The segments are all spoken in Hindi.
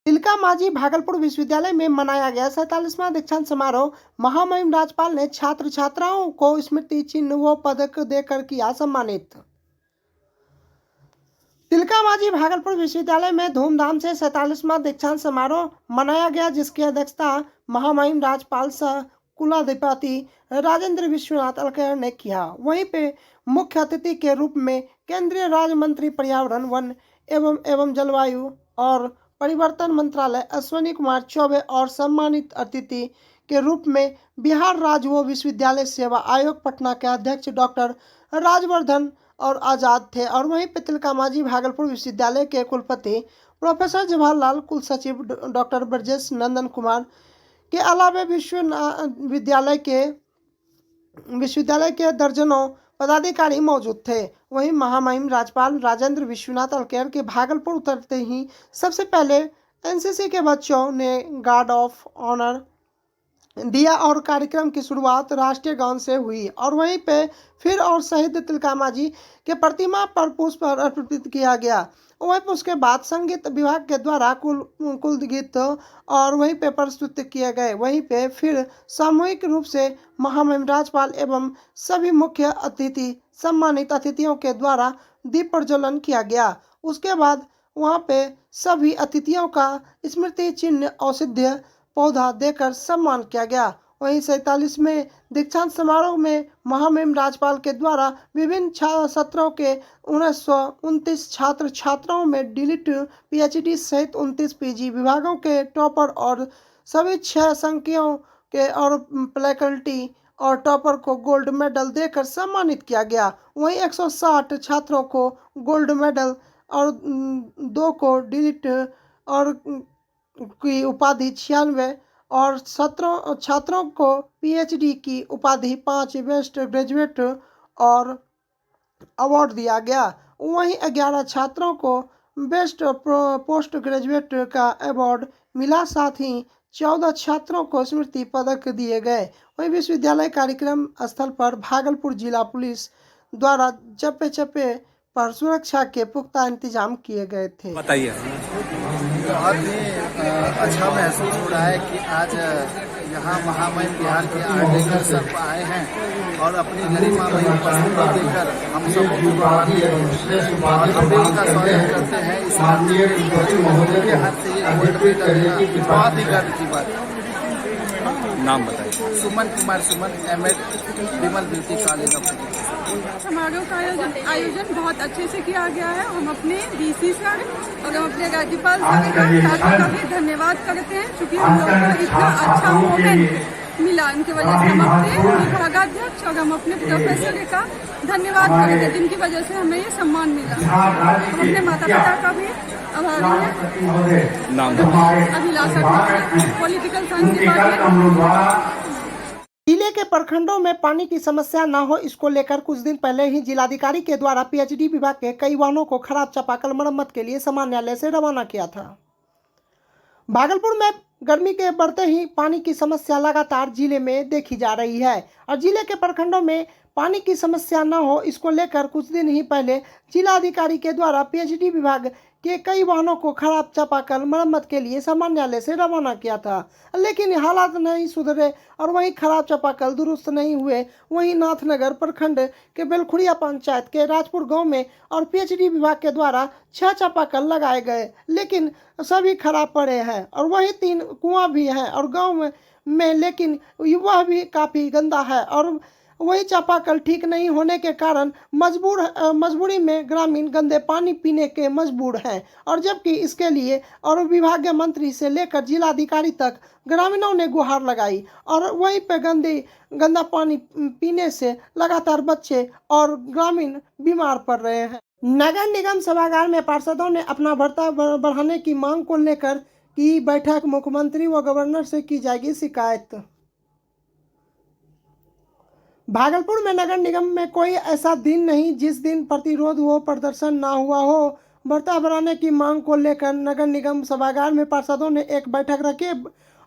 तिलका मांझी भागलपुर विश्वविद्यालय में मनाया गया 47वां दीक्षांत समारोह। महामहिम राज्यपाल ने छात्र छात्राओं को स्मृति चिन्ह व पदक देकर किया सम्मानित। तिलका मांझी भागलपुर विश्वविद्यालय में धूमधाम से 47वां दीक्षांत समारोह मनाया गया, जिसकी अध्यक्षता महामहिम राज्यपाल सह कुलाधिपति राजेंद्र विश्वनाथ अलकैर ने किया। वहीं पे मुख्य अतिथि के रूप में केंद्रीय राज्य मंत्री पर्यावरण, वन एवं जलवायु और परिवर्तन मंत्रालय अश्विनी कुमार चौबे और सम्मानित अतिथि के रूप में बिहार राज्य व विश्वविद्यालय सेवा आयोग पटना के अध्यक्ष डॉक्टर राजवर्धन और आजाद थे। और वहीं पे तिलका मांझी भागलपुर विश्वविद्यालय के कुलपति प्रोफेसर जवाहरलाल, कुल सचिव डॉक्टर ब्रजेश नंदन कुमार के अलावा विश्वविद्यालय के दर्जनों पदाधिकारी मौजूद थे। वहीं महामहिम राज्यपाल राजेंद्र विश्वनाथ अलकैर के भागलपुर उतरते ही सबसे पहले एनसीसी के बच्चों ने गार्ड ऑफ ऑनर दिया और कार्यक्रम की शुरुआत राष्ट्रीय गान से हुई। और वहीं पे फिर और शहीद तिलका मांझी के प्रतिमा पर पुष्प अर्पित किया गया। वहीं पर उसके बाद संगीत विभाग के द्वारा कुल गीत और वहीं पे प्रस्तुत किए गए। वहीं पे फिर सामूहिक रूप से महामहिम राज्यपाल एवं सभी मुख्य अतिथि सम्मानित अतिथियों के द्वारा दीप प्रज्वलन किया गया। उसके बाद वहां पे सभी अतिथियों का स्मृति चिन्ह औषधीय पौधा देकर सम्मान किया गया। वहीं 47वें दीक्षांत समारोह में महामहिम राज्यपाल के द्वारा विभिन्न सत्रों के 1929 छात्र छात्राओं में डीलिट, पीएचडी सहित 29 पीजी विभागों के टॉपर और सभी 6 संकायों के और फैकल्टी और टॉपर को गोल्ड मेडल देकर सम्मानित किया गया। वहीं 160 छात्रों को गोल्ड मेडल और 2 को डीलिट और की उपाधि 96 और 17 छात्रों को पीएचडी की उपाधि 5 बेस्ट ग्रेजुएट और अवार्ड दिया गया। वहीं 11 छात्रों को बेस्ट पोस्ट ग्रेजुएट का अवार्ड मिला। साथ ही 14 छात्रों को स्मृति पदक दिए गए। वहीं विश्वविद्यालय कार्यक्रम स्थल पर भागलपुर जिला पुलिस द्वारा चप्पे चप्पे पर सुरक्षा के पुख्ता इंतजाम किए गए थे। बताइए। बहुत ही अच्छा महसूस हो रहा है कि आज यहाँ महामहिम बिहार के आर्टिकल सब आए हैं और अपनी गरिमामयी उपस्थिति देकर हम सब और हम भी उनका स्वागत करते हैं। इस के हाथ से ये गोल्ड मेडल बहुत ही गर्व की बात है। नाम बताइए। Suman Kumar, Suman, MEd, Vimal beauty college of. समारोह का आयोजन बहुत अच्छे से किया गया है। हम अपने डीसी सर और हम अपने राज्यपाल सर का भी धन्यवाद करते हैं, क्योंकि हम लोगों को इतना अच्छा मोमेंट मिला। इनकी वजह से हम अपने विभागाध्यक्ष और हम अपने प्रोफेसर का धन्यवाद करते हैं, जिनकी वजह से हमें ये सम्मान मिला। हम अपने माता पिता का भी आभारी हैं। नाम अभिलाषा पॉलिटिकल साइंस डिपार्टमेंट। जिले के प्रखंडों में पानी की समस्या न हो, इसको लेकर कुछ दिन पहले ही जिलाधिकारी के द्वारा पीएचडी विभाग के कई वाहनों को खराब चापाकल मरम्मत के लिए समान्यालय से रवाना किया था। भागलपुर में गर्मी के बढ़ते ही पानी की समस्या लगातार जिले में देखी जा रही है और जिले के प्रखंडों में पानी की समस्या न हो, इसको लेकर कुछ दिन ही पहले जिलाधिकारी के द्वारा पीएचडी विभाग के कई वाहनों को खराब चापाकल मरम्मत के लिए समान्यालय से रवाना किया था। लेकिन हालात नहीं सुधरे और वहीं खराब चापाकल दुरुस्त नहीं हुए। वहीं नाथनगर प्रखंड के बेलखुड़िया पंचायत के राजपुर गांव में और पीएचडी विभाग के द्वारा 6 चापाकल लगाए गए, लेकिन सभी खराब पड़े हैं। और वहीं 3 कुआं भी हैं और गाँव में लेकिन वह भी काफ़ी गंदा है। और वही चापाकल ठीक नहीं होने के कारण मजबूरी में ग्रामीण गंदे पानी पीने के मजबूर हैं। और जबकि इसके लिए और विभागीय मंत्री से लेकर जिलाधिकारी तक ग्रामीणों ने गुहार लगाई और वहीं पे गंदा पानी पीने से लगातार बच्चे और ग्रामीण बीमार पड़ रहे हैं। नगर निगम सभागार में पार्षदों ने अपना भत्ता बढ़ाने की मांग को लेकर की बैठक। मुख्यमंत्री व गवर्नर से की जाएगी शिकायत। भागलपुर में नगर निगम में कोई ऐसा दिन नहीं जिस दिन प्रतिरोध व प्रदर्शन ना हुआ हो। भत्ता बढ़ाने की मांग को लेकर नगर निगम सभागार में पार्षदों ने एक बैठक रखी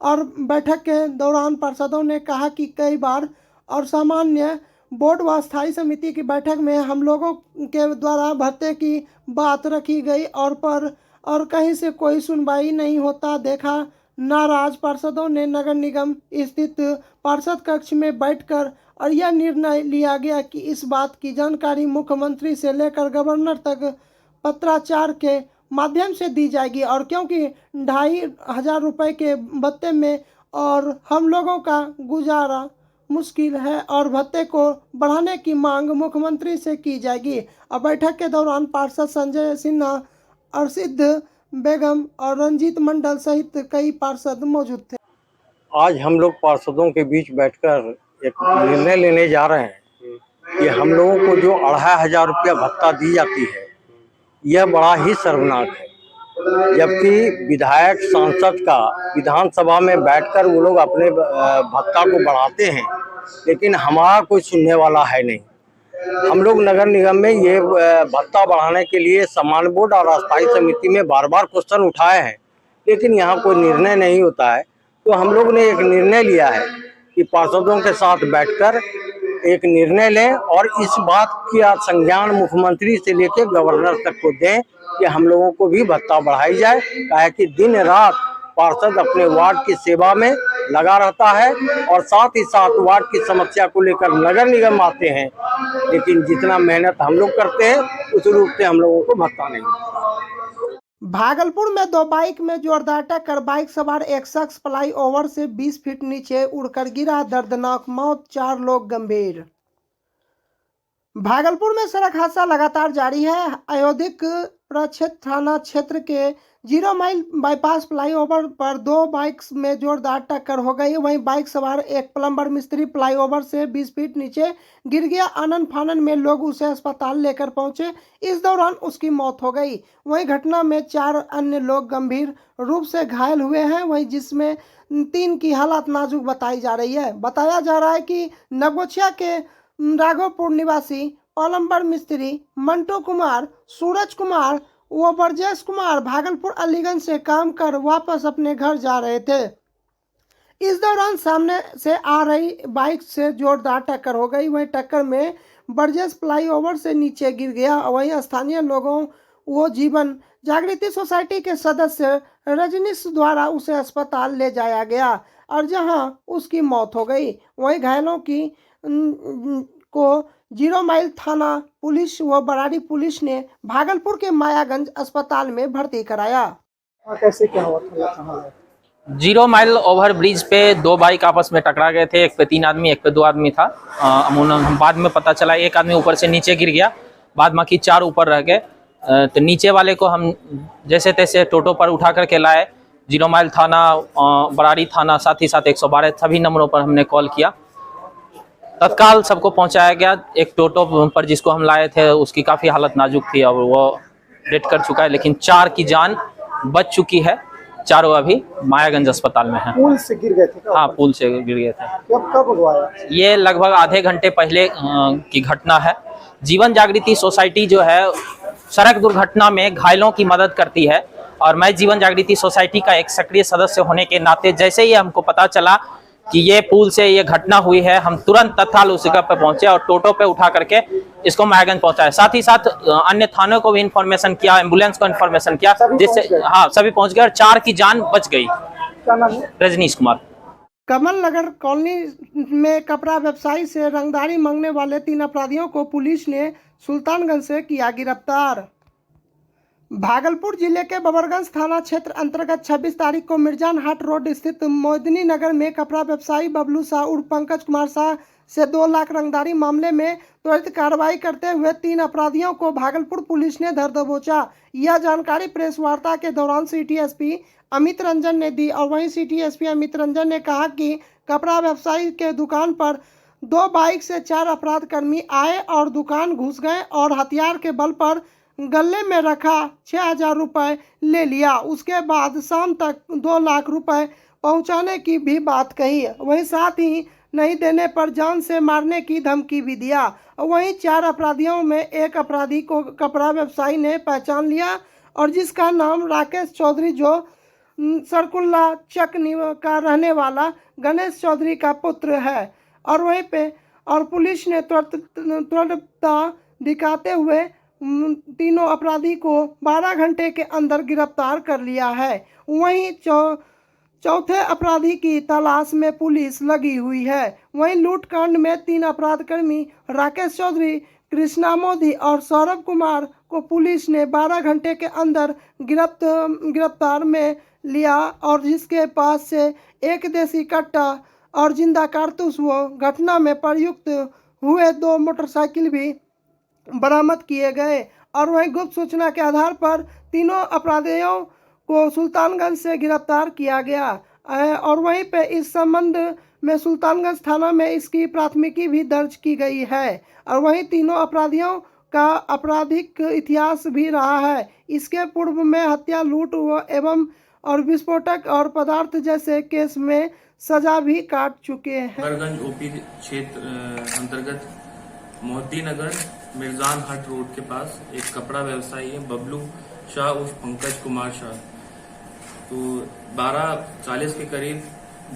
और बैठक के दौरान पार्षदों ने कहा कि कई बार और सामान्य बोर्ड व स्थायी समिति की बैठक में हम लोगों के द्वारा भत्ते की बात रखी गई और पर और कहीं से कोई सुनवाई नहीं होता देखा। नाराज पार्षदों ने नगर निगम स्थित पार्षद कक्ष में बैठकर और यह निर्णय लिया गया कि इस बात की जानकारी मुख्यमंत्री से लेकर गवर्नर तक पत्राचार के माध्यम से दी जाएगी। और क्योंकि 2500 रुपये के भत्ते में और हम लोगों का गुजारा मुश्किल है और भत्ते को बढ़ाने की मांग मुख्यमंत्री से की जाएगी। और बैठक के दौरान पार्षद संजय सिन्हा, अरशद बेगम और रंजीत मंडल सहित कई पार्षद मौजूद थे। आज हम लोग पार्षदों के बीच बैठकर एक निर्णय लेने जा रहे हैं कि हम लोगों को जो 2500 रुपया भत्ता दी जाती है यह बड़ा ही शर्मनाक है। जबकि विधायक सांसद का विधानसभा में बैठकर वो लोग अपने भत्ता को बढ़ाते हैं, लेकिन हमारा कोई सुनने वाला है नहीं। हम लोग नगर निगम में ये भत्ता बढ़ाने के लिए सम्मान बोर्ड और अस्थायी समिति में बार बार क्वेश्चन उठाए हैं, लेकिन यहाँ कोई निर्णय नहीं होता है। तो हम लोग ने एक निर्णय लिया है कि पार्षदों के साथ बैठकर एक निर्णय लें और इस बात की संज्ञान मुख्यमंत्री से लेकर गवर्नर तक को दें कि हम लोगों को भी भत्ता बढ़ाई जाए। काहे कि दिन रात पार्षद अपने वार्ड की सेवा में लगा रहता है और साथ ही साथ वार्ड की समस्या को लेकर नगर निगम आते हैं, लेकिन जितना मेहनत हम लोग करते हैं उस रूप से हम लोगों को भत्ता नहीं मिलता। भागलपुर में 2 बाइक में जोरदार टक्कर, बाइक सवार एक शख्स फ्लाईओवर से 20 फीट नीचे उड़कर गिरा, दर्दनाक मौत, 4 लोग गंभीर। भागलपुर में सड़क हादसा लगातार जारी है। अयोधिक प्रक्षेत्र थाना क्षेत्र के 0 माइल बाईपास फ्लाईओवर पर 2 बाइक्स में जोरदार टक्कर हो गई। वहीं बाइक सवार एक प्लम्बर मिस्त्री फ्लाईओवर से 20 फीट नीचे गिर गया। आनन फानन में लोग उसे अस्पताल लेकर पहुंचे, इस दौरान उसकी मौत हो गई। वहीं घटना में 4 अन्य लोग गंभीर रूप से घायल हुए हैं, वहीं जिसमें 3 की हालत नाजुक बताई जा रही है। बताया जा रहा है कि नगोछिया के राघवपुर निवासी प्लम्बर मिस्त्री मंटू कुमार, सूरज कुमार व ब्रजेश कुमार भागलपुर अलीगंज से काम कर वापस अपने घर जा रहे थे। इस दौरान सामने से आ रही बाइक से जोरदार टक्कर हो गई। वहीं टक्कर में ब्रजेश फ्लाईओवर से नीचे गिर गया। वहीं स्थानीय लोगों व जीवन जागृति सोसाइटी के सदस्य रजनीश द्वारा उसे अस्पताल ले जाया गया और जहां उसकी मौत हो गई। वहीं घायलों को 0 माइल थाना पुलिस व बराड़ी पुलिस ने भागलपुर के मायागंज अस्पताल में भर्ती कराया। कैसे क्या हुआ था? 0 माइल ओवर ब्रिज पे 2 बाइक आपस में टकरा गए थे। एक पे 3 आदमी, एक पे 2 आदमी था। अमूमन बाद में पता चला एक आदमी ऊपर से नीचे गिर गया, बाद बाकी 4 ऊपर रह गए। तो नीचे वाले को हम जैसे तैसे टोटो पर उठा करके लाए। 0 माइल थाना, बराड़ी थाना, साथ ही साथ 112 सभी नंबरों पर हमने कॉल किया। तत्काल सबको पहुंचाया गया। एक टोटो पर जिसको हम लाए थे उसकी काफ़ी हालत नाजुक थी और वो डेथ कर चुका है, लेकिन 4 की जान बच चुकी है। 4 अभी मायागंज अस्पताल में हैं। पुल से गिर गए थे? हाँ, पुल से गिर गए थे। कब हुआ? ये लगभग आधे घंटे पहले की घटना है। जीवन जागृति सोसाइटी जो है सड़क दुर्घटना में घायलों की मदद करती है और मैं जीवन जागृति सोसाइटी का एक सक्रिय सदस्य होने के नाते जैसे ही हमको पता चला कि ये पुल से ये घटना हुई है, हम तुरंत तत्काल उस जगह पर पहुंचे और टोटो पे उठा करके इसको मायागंज पहुंचाया। साथ ही साथ अन्य थानों को भी इन्फॉर्मेशन किया, एम्बुलेंस को इन्फॉर्मेशन किया, जिससे हाँ सभी पहुंच गए और 4 की जान बच गई। क्या नाम है? रजनीश कुमार। कमल नगर कॉलोनी में कपड़ा व्यवसायी से रंगदारी मांगने वाले 3 अपराधियों को पुलिस ने सुल्तानगंज से किया गिरफ्तार। भागलपुर जिले के बबरगंज थाना क्षेत्र अंतर्गत 26 तारीख को मिर्जान हाट रोड स्थित मोदनी नगर में कपड़ा व्यवसायी बबलू शाह उर्फ पंकज कुमार शाह से 2 लाख रंगदारी मामले में त्वरित कार्रवाई करते हुए 3 अपराधियों को भागलपुर पुलिस ने धर दबोचा। यह जानकारी प्रेस वार्ता के दौरान सिटी एसपी अमित रंजन ने दी और वहीं सिटी एसपी अमित रंजन ने कहा कि कपड़ा व्यवसायी के दुकान पर 2 बाइक से 4 अपराध कर्मी आए और दुकान घुस गए और हथियार के बल पर गले में रखा 6000 रुपये ले लिया। उसके बाद शाम तक 2 लाख रुपए पहुंचाने की भी बात कही। वहीं साथ ही नहीं देने पर जान से मारने की धमकी भी दिया। वहीं 4 अपराधियों में एक अपराधी को कपड़ा व्यवसायी ने पहचान लिया और जिसका नाम राकेश चौधरी जो सरकुल्ला चक का रहने वाला गणेश चौधरी का पुत्र है और वहीं पे और पुलिस ने त्वरितता दिखाते हुए तीनों अपराधी को 12 घंटे के अंदर गिरफ्तार कर लिया है। वहीं चौथे अपराधी की तलाश में पुलिस लगी हुई है। वहीं लूटकांड में 3 अपराधकर्मी राकेश चौधरी, कृष्णा मोदी और सौरभ कुमार को पुलिस ने 12 घंटे के अंदर गिरफ्तार में लिया और जिसके पास से एक देसी कट्टा और जिंदा कारतूस व घटना में प्रयुक्त हुए 2 मोटरसाइकिल भी बरामद किए गए। और वहीं गुप्त सूचना के आधार पर तीनों अपराधियों को सुल्तानगंज से गिरफ्तार किया गया और वहीं पे इस संबंध में सुल्तानगंज थाना में इसकी प्राथमिकी भी दर्ज की गई है। और वहीं तीनों अपराधियों का आपराधिक इतिहास भी रहा है। इसके पूर्व में हत्या, लूट एवं और विस्फोटक और पदार्थ जैसे केस में सजा भी काट चुके हैं। नगरगंज ओपी क्षेत्र अंतर्गत मोती नगर मिर्जान हट रोड के पास एक कपड़ा व्यवसायी है बबलू शाह उर्फ पंकज कुमार शाह। तो 12:40 के करीब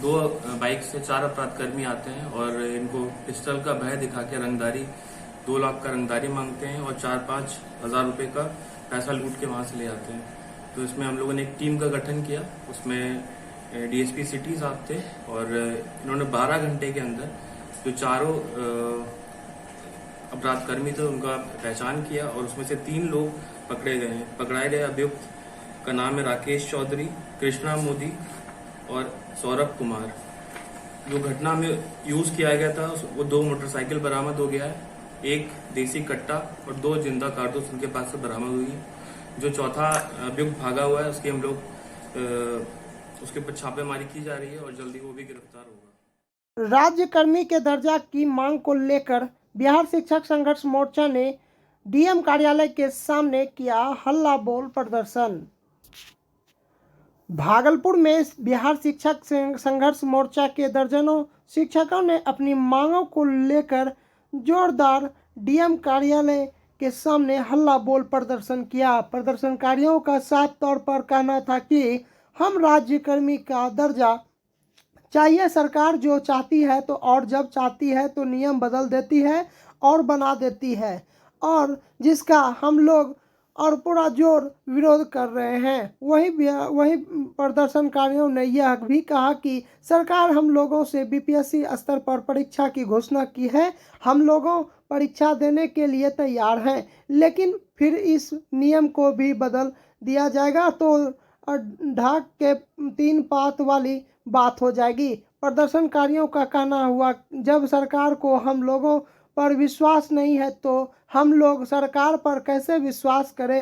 2 बाइक से 4 अपराधकर्मी आते हैं और इनको पिस्टल का भय दिखा के रंगदारी 2 लाख का रंगदारी मांगते हैं और 4-5 हजार रुपए का पैसा लूट के वहां से ले आते हैं। तो इसमें हम लोगों ने एक टीम का गठन किया, उसमें डीएसपी सिटी साहब थे और इन्होंने 12 घंटे के अंदर जो चारों अपराधकर्मी थे उनका पहचान किया और उसमें से 3 लोग पकड़े गए हैं। पकड़ाए गए अभियुक्त का नाम है राकेश चौधरी, कृष्णा मोदी और सौरभ कुमार। जो घटना में यूज किया गया था वो 2 मोटरसाइकिल बरामद हो गया है, 1 देसी कट्टा और 2 जिंदा कारतूस उनके पास से बरामद हुई है। जो चौथा अभियुक्त भागा हुआ है उसकी हम लोग उसके ऊपर छापेमारी की जा रही है और जल्दी वो भी गिरफ्तार होगा। राज्यकर्मी के दर्जा की मांग को लेकर बिहार शिक्षक संघर्ष मोर्चा ने डीएम कार्यालय के सामने किया हल्ला बोल प्रदर्शन। भागलपुर में बिहार शिक्षक संघर्ष मोर्चा के दर्जनों शिक्षकों ने अपनी मांगों को लेकर जोरदार डीएम कार्यालय के सामने हल्ला बोल प्रदर्शन किया। प्रदर्शनकारियों का साफ तौर पर कहना था कि हम राज्यकर्मी का दर्जा चाहिए। सरकार जो चाहती है तो और जब चाहती है तो नियम बदल देती है और बना देती है और जिसका हम लोग और पूरा जोर विरोध कर रहे हैं। वही प्रदर्शनकारियों ने यह भी कहा कि सरकार हम लोगों से बीपीएससी स्तर पर परीक्षा की घोषणा की है, हम लोगों परीक्षा देने के लिए तैयार हैं, लेकिन फिर इस नियम को भी बदल दिया जाएगा तो ढाक के 3 पात वाली बात हो जाएगी। प्रदर्शनकारियों का कहना हुआ जब सरकार को हम लोगों पर विश्वास नहीं है तो हम लोग सरकार पर कैसे विश्वास करें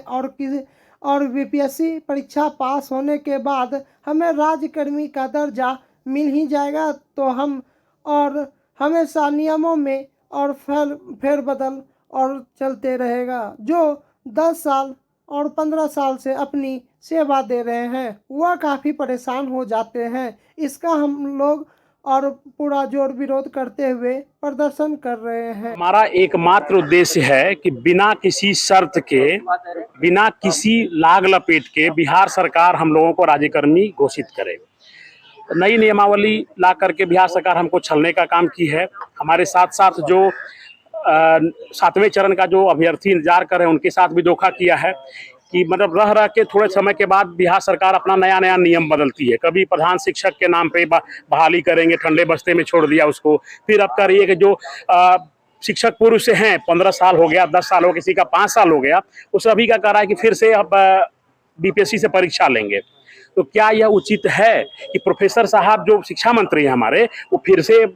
और बीपीएससी परीक्षा पास होने के बाद हमें राज्यकर्मी का दर्जा मिल ही जाएगा तो हम और हमेशा नियमों में और फेरबदल और चलते रहेगा। जो 10 साल और 15 साल से अपनी सेवा दे रहे हैं वह काफ़ी परेशान हो जाते हैं। इसका हम लोग और पूरा जोर विरोध करते हुए प्रदर्शन कर रहे हैं। हमारा एकमात्र उद्देश्य है कि बिना किसी शर्त के, बिना किसी लाग लपेट के बिहार सरकार हम लोगों को राज्यकर्मी घोषित करे। नई नियमावली ला करके बिहार सरकार हमको छलने का काम की है। हमारे साथ साथ जो 7वें चरण का जो अभ्यर्थी इंतजार कर रहे हैं उनके साथ भी धोखा किया है कि मतलब रह के थोड़े समय के बाद बिहार सरकार अपना नया नियम बदलती है। कभी प्रधान शिक्षक के नाम पे बहाली करेंगे, ठंडे बस्ते में छोड़ दिया उसको। फिर अब कर रही है कि जो शिक्षक पूर्व से हैं 15 साल हो गया, 10 साल हो, किसी का 5 साल हो गया, उस अभी का कह रहा है कि फिर से अब बीपीएससी से परीक्षा लेंगे। तो क्या यह उचित है कि प्रोफेसर साहब जो शिक्षा मंत्री हैं हमारे, वो फिर से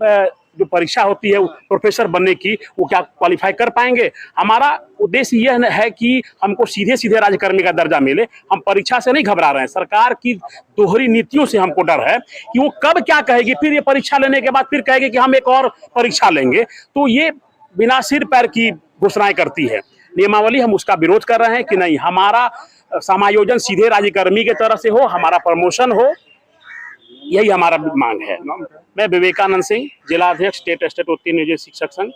जो परीक्षा होती है प्रोफेसर बनने की, वो क्या क्वालिफाई कर पाएंगे? हमारा उद्देश्य यह है कि हमको सीधे राज्यकर्मी का दर्जा मिले। हम परीक्षा से नहीं घबरा रहे हैं, सरकार की दोहरी नीतियों से हमको डर है कि वो कब क्या कहेगी। फिर ये परीक्षा लेने के बाद फिर कहेगी कि हम एक और परीक्षा लेंगे, तो ये बिना सिर पैर की घोषणाएं करती है। नियमावली हम उसका विरोध कर रहे हैं कि नहीं, हमारा समायोजन सीधे राज्यकर्मी के तरफ से हो, हमारा प्रमोशन हो, यही हमारा मांग है। मैं विवेकानंद सिंह, जिला अध्यक्ष स्टेट उत्तीर्ण नियोजित शिक्षक संघ।